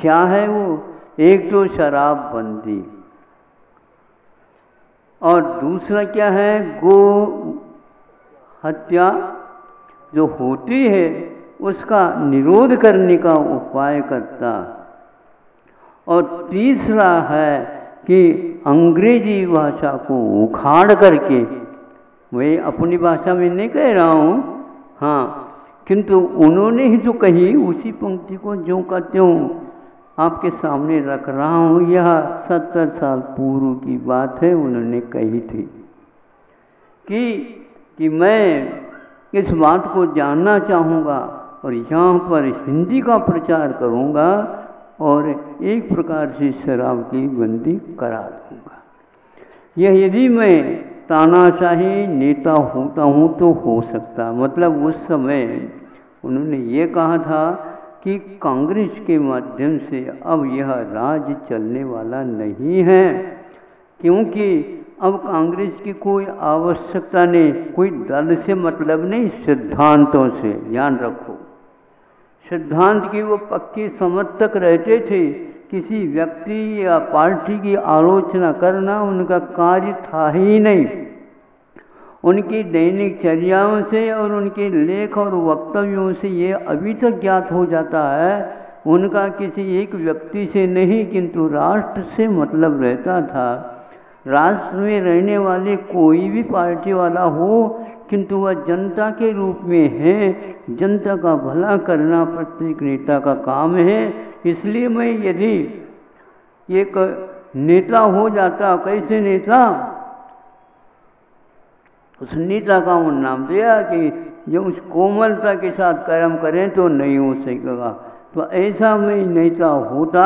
क्या है वो? एक तो शराबबंदी, और दूसरा क्या है? गो हत्या जो होती है उसका निरोध करने का उपाय करता। और तीसरा है कि अंग्रेजी भाषा को उखाड़ करके, मैं अपनी भाषा में नहीं कह रहा हूँ, हाँ, किंतु उन्होंने ही जो कही उसी पंक्ति को ज्यों का त्यों आपके सामने रख रहा हूँ। यह 70 साल पूर्व की बात है, उन्होंने कही थी कि मैं इस बात को जानना चाहूँगा और यहाँ पर हिंदी का प्रचार करूँगा और एक प्रकार से शराब की बंदी करा दूँगा। यह यदि मैं तानाशाही नेता होता हूँ तो हो सकता, मतलब उस समय उन्होंने ये कहा था कि कांग्रेस के माध्यम से अब यह राज चलने वाला नहीं है, क्योंकि अब कांग्रेस की कोई आवश्यकता नहीं, कोई दल से मतलब नहीं, सिद्धांतों से। ध्यान रखो, सिद्धांत की वो पक्के समर्थक रहते थे। किसी व्यक्ति या पार्टी की आलोचना करना उनका कार्य था ही नहीं। उनकी दैनिक चर्याओं से और उनके लेख और वक्तव्यों से ये अभी तक ज्ञात हो जाता है, उनका किसी एक व्यक्ति से नहीं किंतु राष्ट्र से मतलब रहता था। राष्ट्र में रहने वाले कोई भी पार्टी वाला हो, किंतु वह जनता के रूप में है। जनता का भला करना प्रत्येक नेता का काम है। इसलिए मैं यदि एक नेता हो जाता, कैसे नेता, उस नेता का वो नाम दिया कि जो उस कोमलता के साथ कर्म करें तो नहीं हो सकेगा। तो ऐसा मैं नेता होता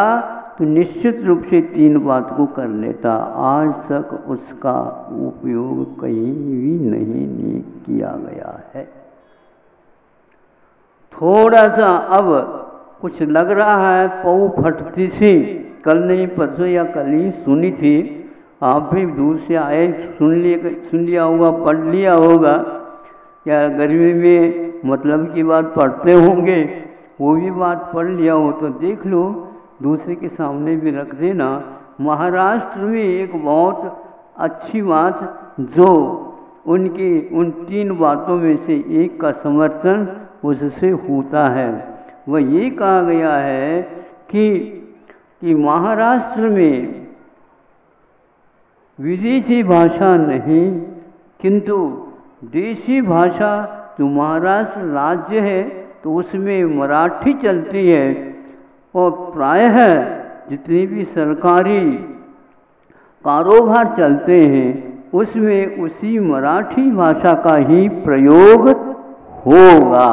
तो निश्चित रूप से 3 बात को कर लेता। आज तक उसका उपयोग कहीं भी नहीं किया गया है। थोड़ा सा अब कुछ लग रहा है पौ फटती सी, कल नहीं परसों या कल ही सुनी थी, आप भी दूर से आए, सुन लिया होगा, पढ़ लिया होगा, या गर्मी में मतलब की बात पढ़ते होंगे, वो भी बात पढ़ लिया हो तो देख लो, दूसरे के सामने भी रख देना। महाराष्ट्र में एक बहुत अच्छी बात जो उनकी उन 3 बातों में से एक का समर्थन उससे होता है, वह ये कहा गया है कि महाराष्ट्र में विदेशी भाषा नहीं किंतु देशी भाषा, जो महाराष्ट्र राज्य है तो उसमें मराठी चलती है और प्रायः जितने भी सरकारी कारोबार चलते हैं उसमें उसी मराठी भाषा का ही प्रयोग होगा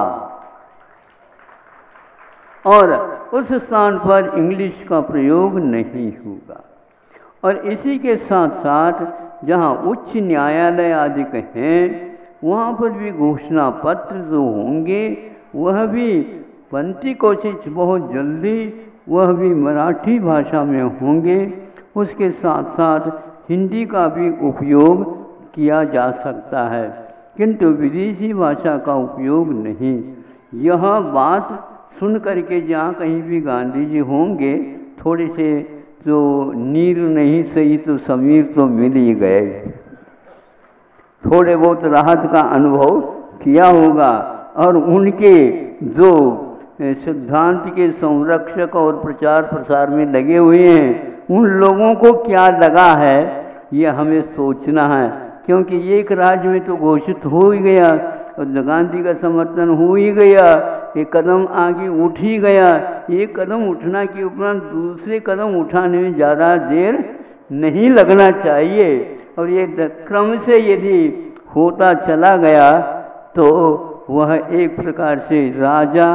और उस स्थान पर इंग्लिश का प्रयोग नहीं होगा। और इसी के साथ साथ जहाँ उच्च न्यायालय आदि हैं वहाँ पर भी घोषणा पत्र जो होंगे वह भी बनती कोशिश बहुत जल्दी वह भी मराठी भाषा में होंगे। उसके साथ साथ हिंदी का भी उपयोग किया जा सकता है किंतु विदेशी भाषा का उपयोग नहीं। यह बात सुन करके जहाँ कहीं भी गांधी जी होंगे थोड़े से जो नीर नहीं सही तो समीर तो मिल ही गए, थोड़े बहुत राहत का अनुभव किया होगा। और उनके जो सिद्धांत के संरक्षक और प्रचार प्रसार में लगे हुए हैं उन लोगों को क्या लगा है ये हमें सोचना है, क्योंकि एक राज्य में तो घोषित हो ही गया और गांधी का समर्थन हो ही गया, एक कदम आगे उठ ही गया। एक कदम उठना के उपरांत दूसरे कदम उठाने में ज़्यादा देर नहीं लगना चाहिए और ये क्रम से यदि होता चला गया तो वह एक प्रकार से राजा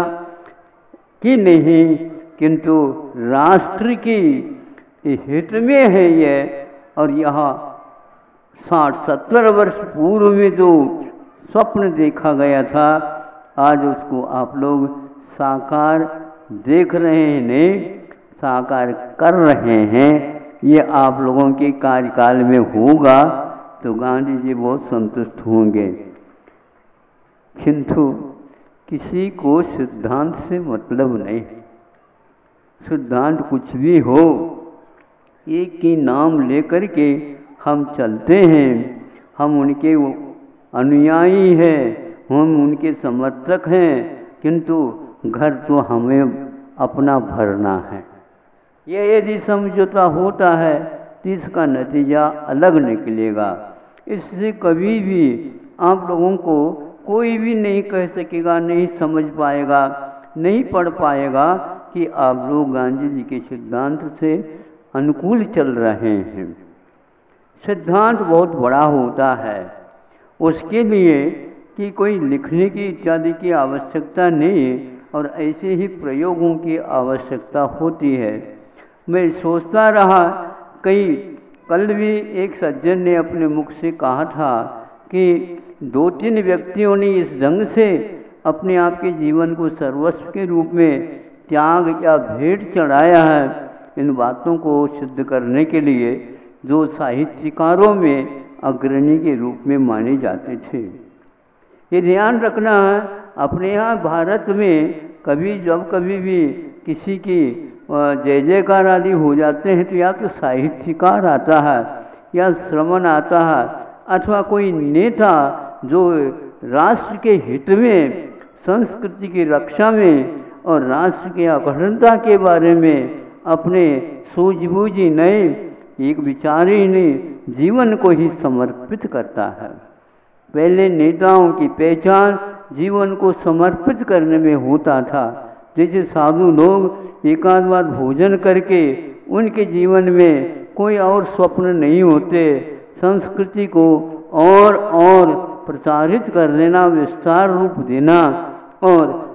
की नहीं किंतु राष्ट्र की हित में है ये। और यहाँ 60-70 वर्ष पूर्व में जो स्वप्न देखा गया था आज उसको आप लोग साकार देख रहे हैं, नहीं साकार कर रहे हैं। ये आप लोगों के कार्यकाल में होगा तो गांधी जी बहुत संतुष्ट होंगे। किंतु किसी को सिद्धांत से मतलब नहीं, सिद्धांत कुछ भी हो, एक ही नाम लेकर के हम चलते हैं। हम उनके अनुयायी हैं, हम उनके समर्थक हैं, किंतु घर तो हमें अपना भरना है। ये यदि समझौता होता है तो इसका नतीजा अलग निकलेगा। इससे कभी भी आप लोगों को कोई भी नहीं कह सकेगा, नहीं समझ पाएगा, नहीं पढ़ पाएगा कि आप लोग गांधी जी के सिद्धांत से अनुकूल चल रहे हैं। सिद्धांत बहुत बड़ा होता है, उसके लिए कि कोई लिखने की इत्यादि की आवश्यकता नहीं और ऐसे ही प्रयोगों की आवश्यकता होती है। मैं सोचता रहा, कल भी एक सज्जन ने अपने मुख से कहा था कि 2-3 व्यक्तियों ने इस ढंग से अपने आप के जीवन को सर्वस्व के रूप में त्याग या भेंट चढ़ाया है, इन बातों को सिद्ध करने के लिए, जो साहित्यकारों में अग्रणी के रूप में माने जाते थे। ये ध्यान रखना है, अपने यहाँ भारत में कभी भी किसी की जय जयकार आदि हो जाते हैं तो या तो साहित्यकार आता है या श्रवण आता है, अथवा कोई नेता जो राष्ट्र के हित में, संस्कृति की रक्षा में और राष्ट्र की अखंडता के बारे में अपने सूझबूझी नहीं, एक विचारी नहीं, जीवन को ही समर्पित करता है। पहले नेताओं की पहचान जीवन को समर्पित करने में होता था। जैसे साधु लोग एकाध बार भोजन करके उनके जीवन में कोई और स्वप्न नहीं होते, संस्कृति को और प्रचारित कर देना, विस्तार रूप देना और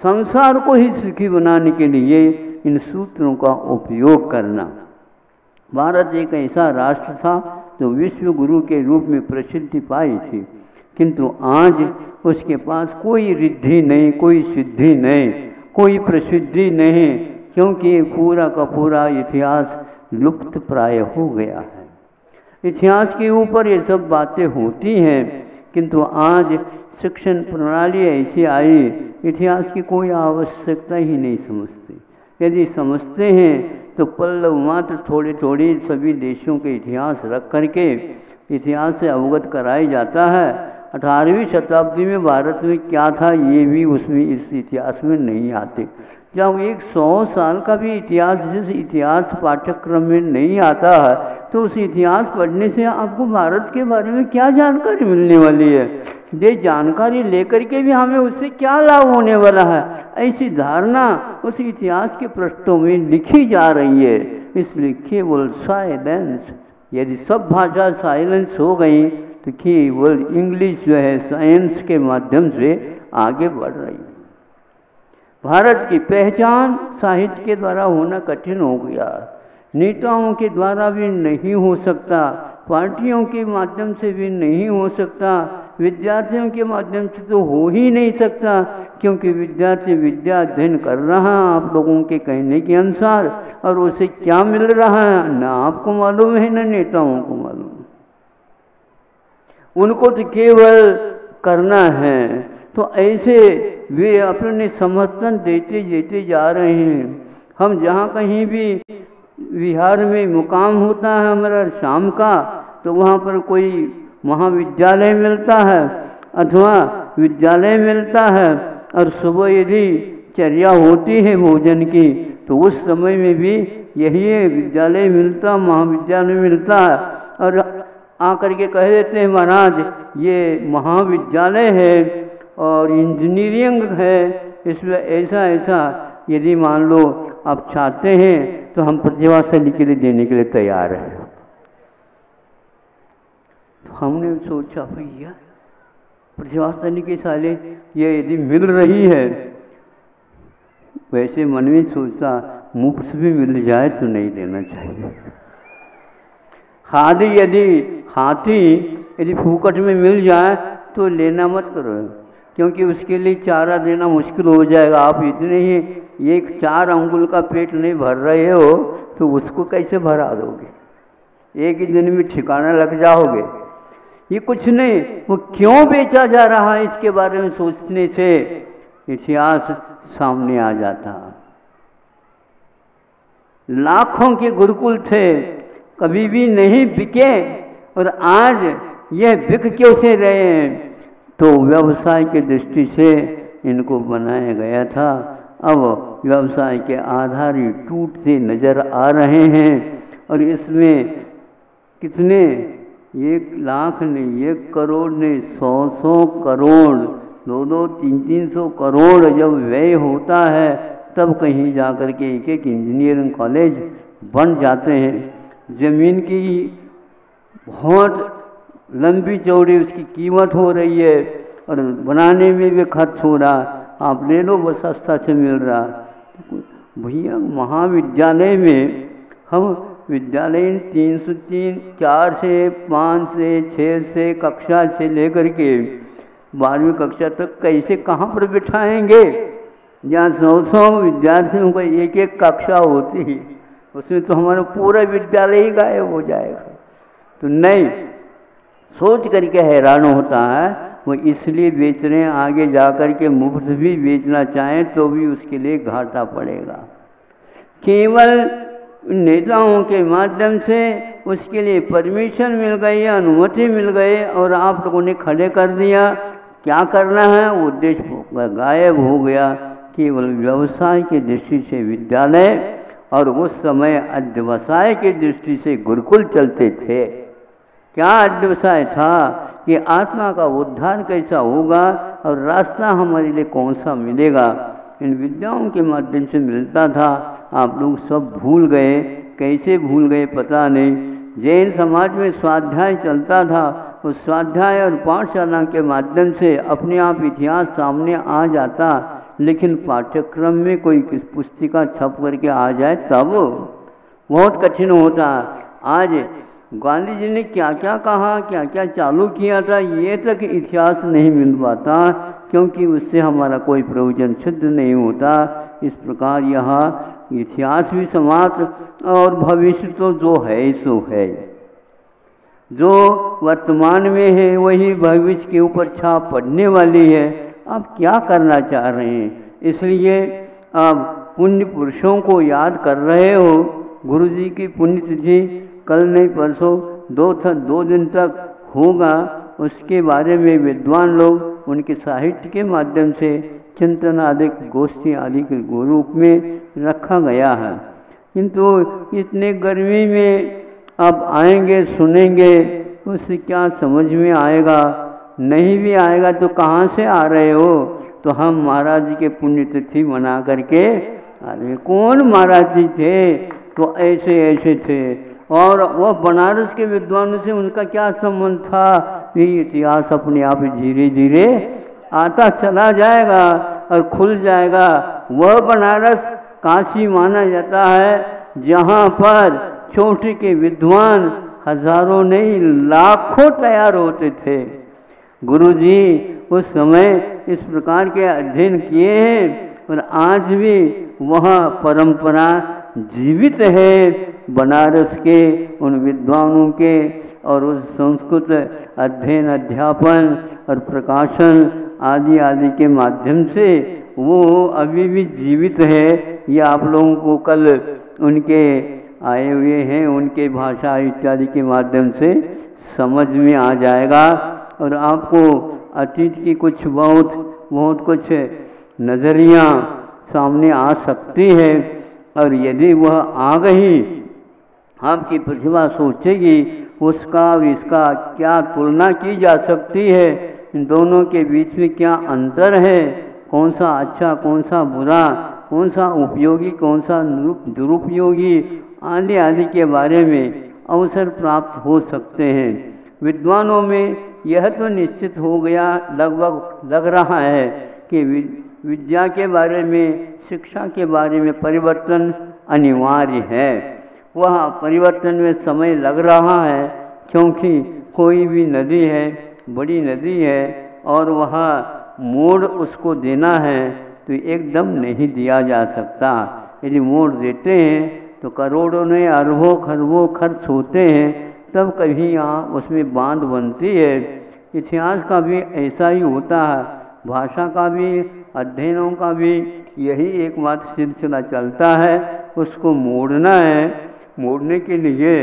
संसार को ही सुखी बनाने के लिए इन सूत्रों का उपयोग करना। भारत एक ऐसा राष्ट्र था जो विश्व गुरु के रूप में प्रसिद्धि पाई थी, किंतु आज उसके पास कोई रिद्धि नहीं, कोई सिद्धि नहीं, कोई प्रसिद्धि नहीं, क्योंकि पूरा का पूरा इतिहास लुप्त प्राय हो गया है। इतिहास के ऊपर ये सब बातें होती हैं, किंतु आज शिक्षण प्रणाली ऐसी आई, इतिहास की कोई आवश्यकता ही नहीं समझते। यदि समझते हैं तो पल्लव मात्र थोड़े थोड़े सभी देशों के इतिहास रख करके इतिहास से अवगत कराया जाता है। 18वीं शताब्दी में भारत में क्या था ये भी उसमें इस इतिहास में नहीं आते। जब 100 साल का भी इतिहास जिस इतिहास पाठ्यक्रम में नहीं आता है तो उस इतिहास पढ़ने से आपको भारत के बारे में क्या जानकारी मिलने वाली है? ये जानकारी लेकर के भी हमें उससे क्या लाभ होने वाला है? ऐसी धारणा उस इतिहास के पृष्ठों में लिखी जा रही है। इसलिए केवल साइलेंस, यदि सब भाषा साइलेंस हो गई तो केवल इंग्लिश जो है साइंस के माध्यम से आगे बढ़ रही है। भारत की पहचान साहित्य के द्वारा होना कठिन हो गया, नेताओं के द्वारा भी नहीं हो सकता, पार्टियों के माध्यम से भी नहीं हो सकता, विद्यार्थियों के माध्यम से तो हो ही नहीं सकता, क्योंकि विद्यार्थी विद्या अध्ययन कर रहा है आप लोगों के कहने के अनुसार, और उसे क्या मिल रहा है ना आपको मालूम है ना नेताओं को मालूम। उनको तो केवल करना है। तो ऐसे वे अपने समर्थन देते देते जा रहे हैं। हम जहाँ कहीं भी बिहार में मुकाम होता है हमारा शाम का, तो वहाँ पर कोई महाविद्यालय मिलता है अथवा विद्यालय मिलता है, और सुबह यदि चर्या होती है भोजन की तो उस समय में भी यही है, विद्यालय मिलता, महाविद्यालय मिलता है, और आकर के कह देते हैं महाराज ये महाविद्यालय है और इंजीनियरिंग है, इसमें ऐसा ऐसा यदि मान लो आप चाहते हैं तो हम प्रतिभाशाली के लिए देने के लिए तैयार हैं। तो हमने सोचा भैया प्रतिभाशाली के साले ये यदि मिल रही है, वैसे मन में सोचता मुफ्त भी मिल जाए तो नहीं देना चाहिए। हाथी यदि फूकट में मिल जाए तो लेना मत करो, क्योंकि उसके लिए चारा देना मुश्किल हो जाएगा। आप इतने ही 4 अंगुल का पेट नहीं भर रहे हो तो उसको कैसे भरा दोगे? एक ही दिन में ठिकाना लग जाओगे। ये कुछ नहीं, वो क्यों बेचा जा रहा है इसके बारे में सोचने से इतिहास सामने आ जाता। लाखों के गुरुकुल थे, कभी भी नहीं बिके, और आज यह बिक क्यों से रहे हैं? तो व्यवसाय की दृष्टि से इनको बनाया गया था। अब व्यवसाय के आधार ही टूटते नजर आ रहे हैं, और इसमें कितने 1 लाख नहीं, 1 करोड़ नहीं, 100 करोड़, 2 300 करोड़ जब व्यय होता है, तब कहीं जाकर के एक इंजीनियरिंग कॉलेज बन जाते हैं। ज़मीन की बहुत लंबी चौड़ी उसकी कीमत हो रही है, और बनाने में भी खर्च हो रहा। आप ले लो, बस सस्ता से मिल रहा। भैया महाविद्यालय में हम विद्यालय 303, 4 से 5 से 6 से कक्षा से लेकर के 12वीं कक्षा तक कैसे कहाँ पर बिठाएंगे? जहाँ 100 विद्यार्थियों को एक कक्षा होती है, उसमें तो हमारा पूरा विद्यालय ही गायब हो जाएगा। तो नहीं, सोच करके हैरान होता है। वो इसलिए बेच रहे हैं, आगे जाकर के मुफ्त भी बेचना चाहें तो भी उसके लिए घाटा पड़ेगा। केवल नेताओं के माध्यम से उसके लिए परमिशन मिल गई, अनुमति मिल गई, और आप लोगों ने खड़े कर दिया। क्या करना है, उद्देश्य गायब हो गया। केवल व्यवसाय की दृष्टि से विद्यालय, और उस समय अध्यवसाय की दृष्टि से गुरुकुल चलते थे। क्या अध्यवसाय था कि आत्मा का उद्धार कैसा होगा और रास्ता हमारे लिए कौन सा मिलेगा, इन विद्याओं के माध्यम से मिलता था। आप लोग सब भूल गए, कैसे भूल गए पता नहीं। जैन समाज में स्वाध्याय चलता था, उस स्वाध्याय और पाठशाला के माध्यम से अपने आप इतिहास सामने आ जाता, लेकिन पाठ्यक्रम में कोई पुस्तिका छप करके आ जाए तब बहुत कठिन होता। आज गांधी जी ने क्या क्या कहा, क्या क्या चालू किया था, ये तक इतिहास नहीं मिल पाता, क्योंकि उससे हमारा कोई प्रयोजन सिद्ध नहीं होता। इस प्रकार यहाँ इतिहास भी समाप्त, और भविष्य तो जो है सो है। जो वर्तमान में है वही भविष्य के ऊपर छाप पड़ने वाली है। आप क्या करना चाह रहे हैं? इसलिए आप पुण्य पुरुषों को याद कर रहे हो। गुरु जी की पुण्यतिथि कल नहीं परसों 2 दिन तक होगा। उसके बारे में विद्वान लोग उनके साहित्य के माध्यम से चिंतन आदि गोष्ठी आदि के रूप में रखा गया है। किंतु इतने गर्मी में आप आएंगे, सुनेंगे, उससे क्या समझ में आएगा? नहीं भी आएगा तो कहाँ से आ रहे हो? तो हम महाराज जी के पुण्यतिथि मना करके अरे कौन महाराज जी थे? तो ऐसे ऐसे थे। और वो बनारस के विद्वानों से उनका क्या संबंध था? ये इतिहास अपने आप धीरे धीरे आता चला जाएगा और खुल जाएगा। वह बनारस काशी माना जाता है जहाँ पर छोटे के विद्वान हजारों नहीं लाखों तैयार होते थे। गुरुजी उस समय इस प्रकार के अध्ययन किए हैं, और आज भी वह परंपरा जीवित है बनारस के उन विद्वानों के, और उस संस्कृत अध्ययन अध्यापन और प्रकाशन आदि आदि के माध्यम से वो अभी भी जीवित है। ये आप लोगों को कल उनके आए हुए हैं उनके भाषा इत्यादि के माध्यम से समझ में आ जाएगा, और आपको अतीत की कुछ बहुत कुछ नज़रियाँ सामने आ सकती है। और यदि वह आ गई, आपकी प्रतिभा सोचेगी उसका और इसका क्या तुलना की जा सकती है, इन दोनों के बीच में क्या अंतर है, कौन सा अच्छा कौन सा बुरा, कौन सा उपयोगी कौन सा दुरुपयोगी आदि आदि के बारे में अवसर प्राप्त हो सकते हैं। विद्वानों में यह तो निश्चित हो गया, लगभग लग रहा है कि विद्या के बारे में, शिक्षा के बारे में परिवर्तन अनिवार्य है। वह परिवर्तन में समय लग रहा है, क्योंकि कोई भी नदी है, बड़ी नदी है, और वह मोड़ उसको देना है तो एकदम नहीं दिया जा सकता। यदि मोड़ देते हैं तो करोड़ों ने अरबों खरबों खर्च होते हैं, तब कभी यहाँ उसमें बांध बनती है। इतिहास का भी ऐसा ही होता है, भाषा का भी, अध्ययनों का भी यही एकमात्र सिलसिला चलता है। उसको मोड़ना है। मोड़ने के लिए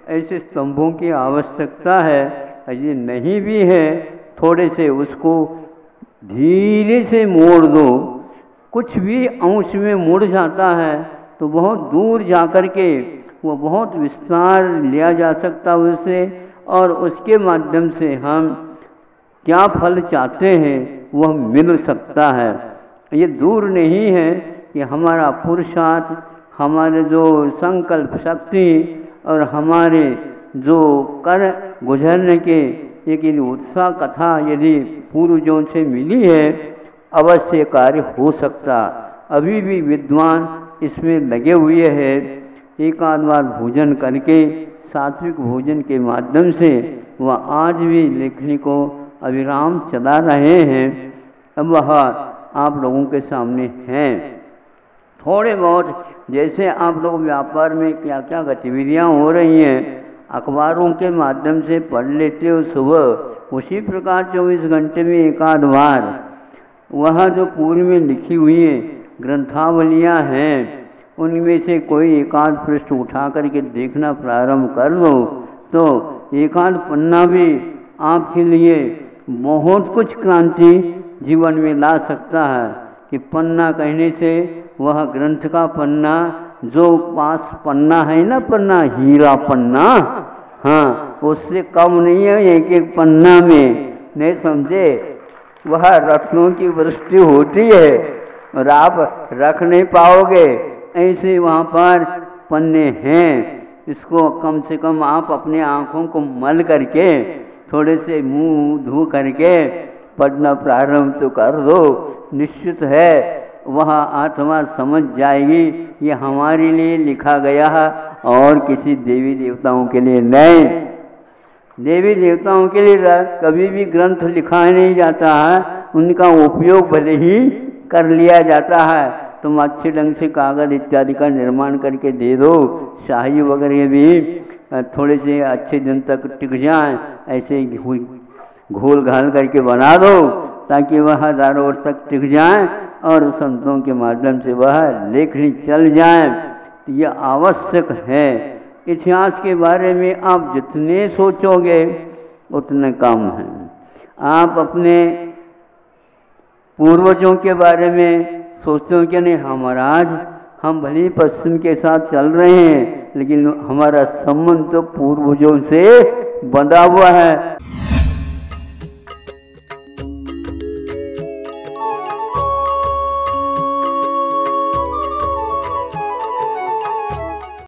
ऐसे स्तंभों की आवश्यकता है। ये नहीं भी है, थोड़े से उसको धीरे से मोड़ दो। कुछ भी अंश में मुड़ जाता है तो बहुत दूर जाकर के वो बहुत विस्तार लिया जा सकता उससे, और उसके माध्यम से हम क्या फल चाहते हैं वह मिल सकता है। ये दूर नहीं है कि हमारा पुरुषार्थ, हमारे जो संकल्प शक्ति और हमारे जो कर गुजरने के एक उत्साह कथा यदि पूर्वजों से मिली है, अवश्य कार्य हो सकता। अभी भी विद्वान इसमें लगे हुए हैं। एक आध बार भोजन करके सात्विक भोजन के माध्यम से वह आज भी लेखनी को अविराम चला रहे हैं। अब वह आप लोगों के सामने हैं। थोड़े बहुत जैसे आप लोग व्यापार में क्या क्या गतिविधियां हो रही हैं अखबारों के माध्यम से पढ़ लेते हो सुबह, उसी प्रकार 24 घंटे में एक आध बार वह जो पूर्व में लिखी हुई ग्रंथावलियां हैं उनमें से कोई एक आध पृष्ठ उठा करके देखना प्रारंभ कर दो तो एक आध पन्ना भी आपके लिए बहुत कुछ क्रांति जीवन में ला सकता है। कि पन्ना कहने से वह ग्रंथ का पन्ना, जो पास पन्ना है ना, पन्ना हीरा पन्ना, हाँ उससे कम नहीं है एक एक पन्ना में, नहीं समझे। वह रत्नों की वृष्टि होती है और आप रख नहीं पाओगे, ऐसे वहाँ पर पन्ने हैं। इसको कम से कम आप अपने आँखों को मल करके थोड़े से मुंह धो करके पढ़ना प्रारंभ तो कर दो। निश्चित है वह आत्मा समझ जाएगी ये हमारे लिए लिखा गया है और किसी देवी देवताओं के लिए नहीं। देवी देवताओं के लिए कभी भी ग्रंथ लिखा नहीं जाता है, उनका उपयोग भले ही कर लिया जाता है। तुम अच्छे ढंग से कागज इत्यादि का निर्माण करके दे दो, शाही वगैरह भी थोड़े से अच्छे दिन तक टिक जाएं, ऐसे घोल घाल करके बना दो ताकि वह हजारों वर्ष तक टिक जाएं और संतों के माध्यम से वह लेखनी चल जाए। तो यह आवश्यक है। इतिहास के बारे में आप जितने सोचोगे उतने कम है। आप अपने पूर्वजों के बारे में सोचते हो कि नहीं, हमारा आज हम भले पश्चिम के साथ चल रहे हैं लेकिन हमारा संबंध तो पूर्वजों से बंधा हुआ है।